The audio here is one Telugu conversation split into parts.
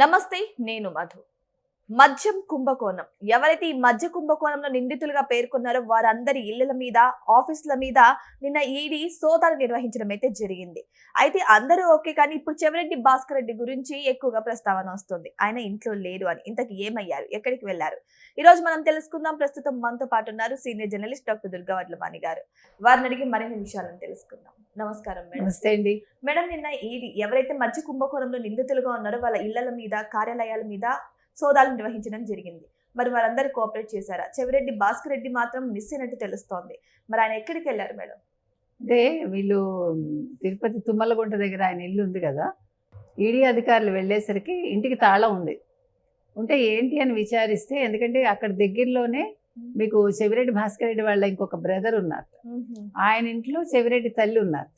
నమస్తే, నేను మధు. మద్యం కుంభకోణం. ఎవరైతే ఈ మద్య కుంభకోణంలో నిందితులుగా పేర్కొన్నారో వారందరి ఇళ్ల మీద, ఆఫీసుల మీద నిన్న ఈడీ సోదాలు నిర్వహించడం అయితే జరిగింది. అయితే అందరూ ఓకే, కానీ ఇప్పుడు చెవిరెడ్డి భాస్కర్ రెడ్డి గురించి ఎక్కువగా ప్రస్తావన వస్తుంది. ఆయన ఇంట్లో లేరు అని. ఇంతకు ఏమయ్యారు, ఎక్కడికి వెళ్లారు? ఈ రోజు మనం తెలుసుకుందాం. ప్రస్తుతం మనతో పాటు ఉన్నారు senior journalist doctor Durga Vadlamani గారు. వారిని అడిగి మరిన్ని విషయాలను తెలుసుకుందాం. నమస్కారం మేడం. నమస్తే అండి. మేడం, నిన్న ఈడీ ఎవరైతే మద్య కుంభకోణంలో నిందితులుగా ఉన్నారో వాళ్ళ ఇళ్ల మీద, కార్యాలయాల మీద సోదాలు నిర్వహించడం జరిగింది. మరి వారందరూ కోఆపరేట్ చేశారా? చెవిరెడ్డి భాస్కర్ రెడ్డి మాత్రం మిస్ అయినట్టు తెలుస్తోంది. మరి ఆయన ఎక్కడికి వెళ్ళారు మేడం? అంటే వీళ్ళు తిరుపతి తుమ్మలగుంట దగ్గర ఆయన ఇల్లు ఉంది కదా, ఈడీ అధికారులు వెళ్ళేసరికి ఇంటికి తాళం ఉంది. ఉంటే ఏంటి అని విచారిస్తే, ఎందుకంటే అక్కడ దగ్గరలోనే మీకు చెవిరెడ్డి భాస్కర్ రెడ్డి వాళ్ళ ఇంకొక బ్రదర్ ఉన్నారు, ఆయన ఇంట్లో చెవిరెడ్డి తల్లి ఉన్నారు.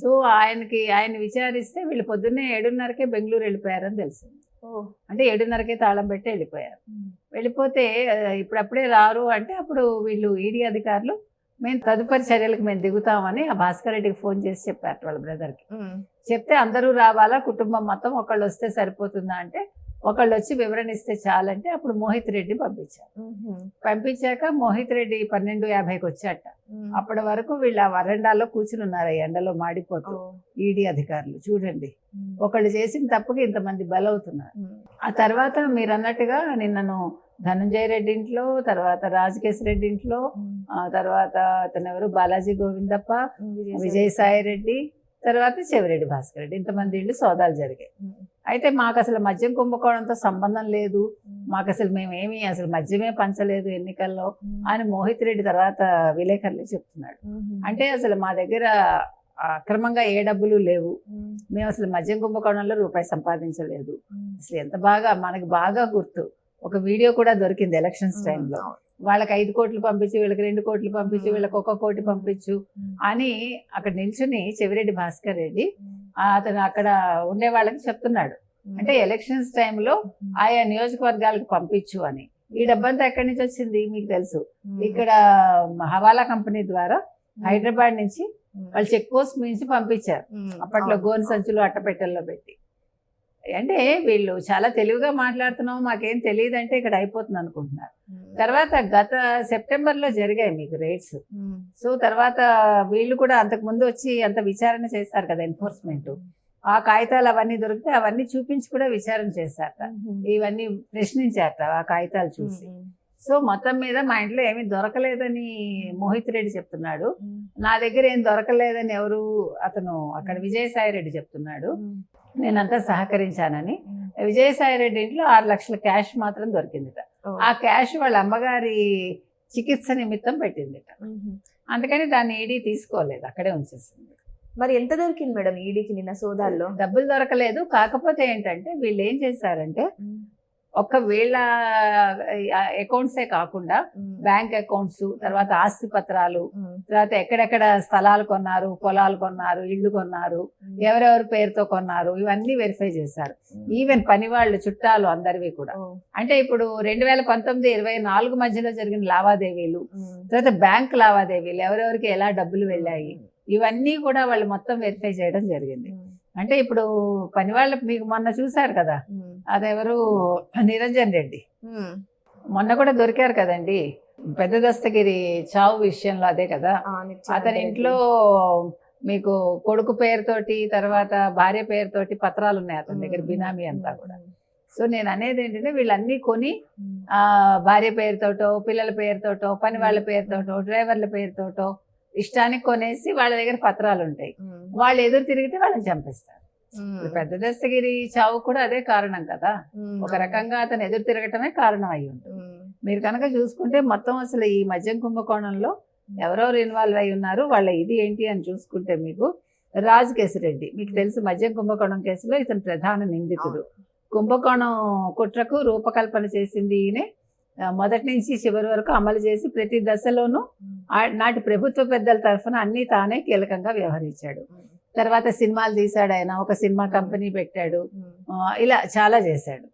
సో ఆయన విచారిస్తే వీళ్ళు పొద్దున్నే 7:30కే బెంగళూరు వెళ్ళిపోయారని తెలిసింది. అంటే 7:30కే తాళం పెట్టి వెళ్ళిపోయారు. వెళ్ళిపోతే ఇప్పుడప్పుడే రారు అంటే, అప్పుడు వీళ్ళు ఈడీ అధికారులు మేము తదుపరి చర్యలకు మేము దిగుతామని ఆ భాస్కర్ రెడ్డికి ఫోన్ చేసి చెప్పారు వాళ్ళ బ్రదర్కి. చెప్తే అందరూ రావాలా, కుటుంబం మొత్తం ఒకళ్ళు వస్తే సరిపోతుందా అంటే, ఒకళ్ళు వచ్చి వివరణ ఇస్తే చాలంటే అప్పుడు మోహిత్ రెడ్డి పంపించారు. పంపించాక మోహిత్ రెడ్డి 12:50కి వచ్చాట. అప్పటి వరకు వీళ్ళు ఆ వరండాలో కూర్చుని ఉన్నారు, ఎండలో మాడిపోతూ. ఈడీ అధికారులు చూడండి, ఒకళ్ళు చేసిన తప్పుకి ఇంతమంది బలవుతున్నారు. ఆ తర్వాత మీరు అన్నట్టుగా నిన్నను ధనంజయ రెడ్డి ఇంట్లో, తర్వాత రాజకేశ్ రెడ్డి ఇంట్లో, తర్వాత అతను ఎవరు బాలాజీ గోవిందప్ప, విజయసాయి రెడ్డి, తర్వాత చెవిరెడ్డి భాస్కర్ రెడ్డి, ఇంతమంది ఇళ్ళు సోదాలు జరిగాయి. అయితే మాకు అసలు మద్యం కుంభకోణంతో సంబంధం లేదు, మాకు అసలు మేమేమి అసలు మద్యమే పంచలేదు ఎన్నికల్లో అని మోహిత్ రెడ్డి తర్వాత విలేకరులు చెప్తున్నాడు. అంటే అసలు మా దగ్గర అక్రమంగా ఏ డబ్బులు లేవు, మేము అసలు మద్యం కుంభకోణంలో రూపాయి సంపాదించలేదు. అసలు ఎంత బాగా మనకి బాగా గుర్తు, ఒక వీడియో కూడా దొరికింది ఎలక్షన్స్ టైంలో. వాళ్ళకి 5 కోట్లు పంపించు, వీళ్ళకి 2 కోట్లు పంపించు, వీళ్ళకి 1 కోటి పంపించు అని అక్కడ నిల్చుని చెవిరెడ్డి భాస్కర్ రెడ్డి అతను అక్కడ ఉండే వాళ్ళకి చెప్తున్నాడు. అంటే ఎలక్షన్స్ టైంలో ఆయా నియోజకవర్గాలకు పంపించు అని. ఈ డబ్బంతా ఎక్కడి నుంచి వచ్చింది మీకు తెలుసు, ఇక్కడ హవాలా కంపెనీ ద్వారా హైదరాబాద్ నుంచి వాళ్ళు చెక్ పోస్ట్ నుంచి పంపించారు. అప్పట్లో గోను సంచులు అట్టపెట్టెల్లో పెట్టి. అంటే వీళ్ళు చాలా తెలివిగా మాట్లాడుతున్నాం, మాకేం తెలియదు అంటే ఇక్కడ అయిపోతుంది అనుకుంటున్నారు. తర్వాత గత సెప్టెంబర్లో జరిగాయి మీకు రేట్స్. సో తర్వాత వీళ్ళు కూడా అంతకు ముందు వచ్చి అంత విచారణ చేస్తారు కదా ఎన్ఫోర్స్మెంట్. ఆ కాగితాలు అవన్నీ దొరికితే అవన్నీ చూపించి కూడా విచారణ చేశారట, ఇవన్నీ ప్రశ్నించారట ఆ కాగితాలు చూసి. సో మొత్తం మీద మా ఇంట్లో ఏమీ దొరకలేదని మోహిత్ రెడ్డి చెప్తున్నాడు, నా దగ్గర ఏం దొరకలేదని ఎవరు అతను అక్కడ విజయసాయి రెడ్డి చెప్తున్నాడు. నేనంతా సహకరించానని. విజయసాయి రెడ్డి ఇంట్లో 6 లక్షల క్యాష్ మాత్రం దొరికిందిట. ఆ క్యాష్ వాళ్ళ అమ్మగారి చికిత్స నిమిత్తం పెట్టిందిట. అందుకని దాన్ని ఈడీ తీసుకోలేదు, అక్కడే ఉంచేసింది. మరి ఎంత దొరికింది మేడం ఈడీకి నిన్న సోదాల్లో? డబ్బులు దొరకలేదు. కాకపోతే ఏంటంటే వీళ్ళు ఏం చేశారంటే, ఒక్క వీళ్ళ అకౌంట్సే కాకుండా బ్యాంక్ అకౌంట్స్, తర్వాత ఆస్తి పత్రాలు, తర్వాత ఎక్కడెక్కడ స్థలాలు కొన్నారు, పొలాలు కొన్నారు, ఇళ్ళు కొన్నారు, ఎవరెవరి పేరుతో కొన్నారు, ఇవన్నీ వెరిఫై చేశారు. ఈవెన్ పని వాళ్ళు, చుట్టాలు అందరివి కూడా. అంటే ఇప్పుడు 2019-24 మధ్యలో జరిగిన లావాదేవీలు, తర్వాత బ్యాంక్ లావాదేవీలు, ఎవరెవరికి ఎలా డబ్బులు వెళ్ళాయి, ఇవన్నీ కూడా వాళ్ళు మొత్తం వెరిఫై చేయడం జరిగింది. అంటే ఇప్పుడు పని వాళ్ళ మీకు మొన్న చూశారు కదా, అదెవరు నిరంజన్ రెడ్డి మొన్న కూడా దొరికారు కదండి, పెద్ద దస్తగిరి చావు విషయంలో అదే కదా. అతని ఇంట్లో మీకు కొడుకు పేరుతోటి, తర్వాత భార్య పేరుతోటి పత్రాలు ఉన్నాయి అతని దగ్గర, బినామీ అంతా కూడా. సో నేను అనేది ఏంటంటే, వీళ్ళన్నీ కొని భార్య పేరుతోటో, పిల్లల పేరుతోటో, పని వాళ్ళ పేరుతోటో, డ్రైవర్ల పేరుతోటో ఇష్టానికి కొనేసి వాళ్ళ దగ్గర పత్రాలు ఉంటాయి. వాళ్ళు ఎదురు తిరిగితే వాళ్ళని చంపేస్తారు. పెద్ద దస్తగిరి చావు కూడా అదే కారణం కదా. ఒక రకంగా అతను ఎదురు తిరగటమే కారణం అయ్యి ఉంటుంది. మీరు కనుక చూసుకుంటే మొత్తం అసలు ఈ మద్యం కుంభకోణంలో ఎవరెవరు ఇన్వాల్వ్ అయి ఉన్నారు, వాళ్ళ ఇది ఏంటి అని చూసుకుంటే, మీకు రాజకేశ్ రెడ్డి మీకు తెలుసు, మద్యం కుంభకోణం కేసులో ఇతను ప్రధాన నిందితుడు. కుంభకోణం కుట్రకు రూపకల్పన చేసింది ఈయనే. మొదటి నుంచి చివరి వరకు అమలు చేసి ప్రతి దశలోనూ నాటి ప్రభుత్వ పెద్దల తరఫున అన్ని తానే కీలకంగా వ్యవహరించాడు. తర్వాత సినిమాలు తీశాడు ఆయన, ఒక సినిమా కంపెనీ పెట్టాడు, ఇలా చాలా చేశాడు.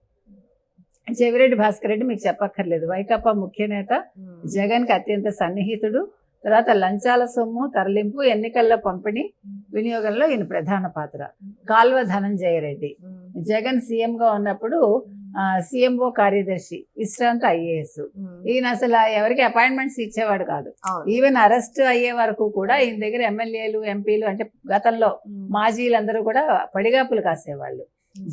చెవిరెడ్డి భాస్కర్ రెడ్డి మీకు చెప్పక్కర్లేదు, వైకాపా ముఖ్య నేత, జగన్కి అత్యంత సన్నిహితుడు. తర్వాత లంచాల సొమ్ము తరలింపు, ఎన్నికల్లో పంపిణీ, వినియోగంలో ఈయన ప్రధాన పాత్ర. కాల్వ ధనంజయ రెడ్డి జగన్ సీఎంగా ఉన్నప్పుడు సిఎంఓ కార్యదర్శి విశ్రాంత ఐఏఎస్. ఈయన అసలు ఎవరికి అపాయింట్మెంట్స్ ఇచ్చేవాడు కాదు. ఈవెన్ అరెస్ట్ అయ్యే వరకు కూడా ఈయన దగ్గర ఎమ్మెల్యేలు ఎంపీలు అంటే గతంలో మాజీలందరూ కూడా పడిగాపులు కాసేవాళ్ళు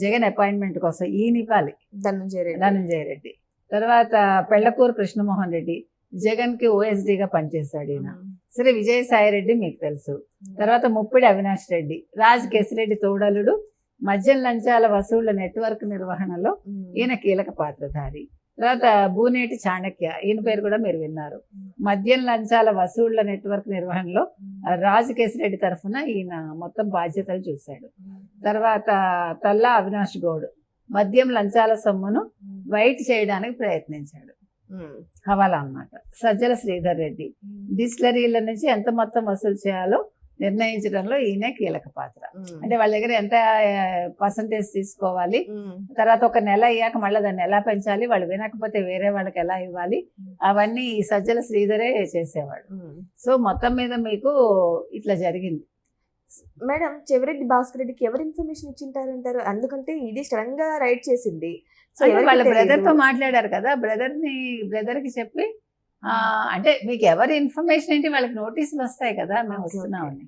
జగన్ అపాయింట్మెంట్ కోసం. ఈయన ఇవ్వాలి ధనంజయ రెడ్డి. తర్వాత పెళ్లకూరు కృష్ణమోహన్ రెడ్డి జగన్ కి ఓఎస్డీగా పనిచేశాడు ఈయన. సరే, విజయసాయి రెడ్డి మీకు తెలుసు. తర్వాత ముప్పిడి అవినాష్ రెడ్డి, రాజ్ కేసిరెడ్డి తోడలుడు, మద్యం లంచాల వసూళ్ల నెట్వర్క్ నిర్వహణలో ఈయన కీలక పాత్రధారి. తర్వాత బూనేటి చాణక్య, ఈయన పేరు కూడా మీరు విన్నారు. మద్యం లంచాల వసూళ్ల నెట్వర్క్ నిర్వహణలో రాజ్ కేసిరెడ్డి తరఫున ఈయన మొత్తం బాధ్యతలు చూశాడు. తర్వాత తల్లా అవినాష్ గౌడ్ మద్యం లంచాల సొమ్మును వైట్ చేయడానికి ప్రయత్నించాడు, హవాలా అన్నమాట. సజ్జల శ్రీధర్ రెడ్డి డిస్టిలరీల నుంచి ఎంత మొత్తం వసూలు చేయాలో నిర్ణయించడంలో ఈయనే కీలక పాత్ర. అంటే వాళ్ళ దగ్గర ఎంత పర్సంటేజ్ తీసుకోవాలి, తర్వాత ఒక నెల అయ్యాక మళ్ళీ దాన్ని ఎలా పెంచాలి, వాళ్ళు వినకపోతే వేరే వాళ్ళకి ఎలా ఇవ్వాలి, అవన్నీ ఈ సజ్జల శ్రీధరే చేసేవాడు. సో మొత్తం మీద మీకు ఇట్లా జరిగింది. మేడం, చెవిరెడ్డి భాస్కర్ రెడ్డికి ఎవరు ఇన్ఫర్మేషన్ ఇచ్చింటారంటారు? ఎందుకంటే ఇది సడన్ గా రైడ్ చేసింది. వాళ్ళ బ్రదర్ తో మాట్లాడారు కదా, బ్రదర్ కి చెప్పి అంటే మీకు ఎవరి ఇన్ఫర్మేషన్ ఏంటి, వాళ్ళకి నోటీసులు వస్తాయి కదా మేము వస్తున్నామని.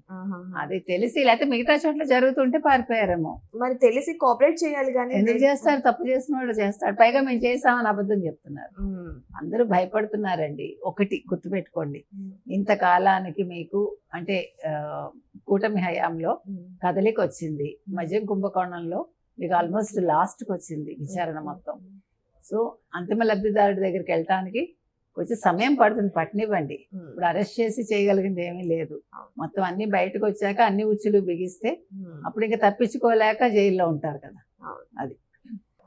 అది తెలిసి లేకపోతే మిగతా చోట్ల జరుగుతుంటే పారిపోయారేమో. మరి తెలిసి కోఆపరేట్ చేయాలి కానీ ఎందుకు చేస్తారు? తప్పు చేసిన వాడు చేస్తాడు. పైగా మేము చేసామని అబద్ధం చెప్తున్నారు. అందరూ భయపడుతున్నారండి. ఒకటి గుర్తుపెట్టుకోండి, ఇంతకాలానికి మీకు అంటే కూటమి హయాంలో కదలిక వచ్చింది, మద్యం కుంభకోణంలో మీకు ఆల్మోస్ట్ లాస్ట్కి వచ్చింది విచారణ మొత్తం. సో అంతిమ లబ్ధిదారుడి దగ్గరికి వెళ్ళటానికి కొంచెం సమయం పడుతుంది, పట్టనివ్వండి. ఇప్పుడు అరెస్ట్ చేసి చేయగలిగింది ఏమీ లేదు. మొత్తం అన్ని బయటకు వచ్చాక అన్ని ఉచ్చులు బిగిస్తే అప్పుడు ఇంకా తప్పించుకోలేక జైల్లో ఉంటారు కదా, అది.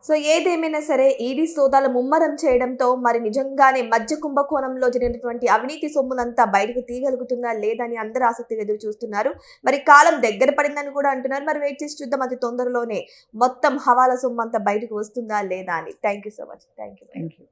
సో ఏదేమైనా సరే ఈడీ సోదాలు ముమ్మరం చేయడంతో మరి నిజంగానే మద్య కుంభకోణంలో జరిగినటువంటి అవినీతి సొమ్మునంతా బయటకు తీయగలుగుతుందా లేదని అందరూ ఆసక్తిగా ఎదురు చూస్తున్నారు. మరి కాలం దగ్గర పడిందని కూడా అంటున్నారు. మరి వెయిట్ చేసి చూద్దాం, అతి తొందరలోనే మొత్తం హవాలా సొమ్ము అంతా బయటకు వస్తుందా లేదా అని. Thank you so much. Thank you.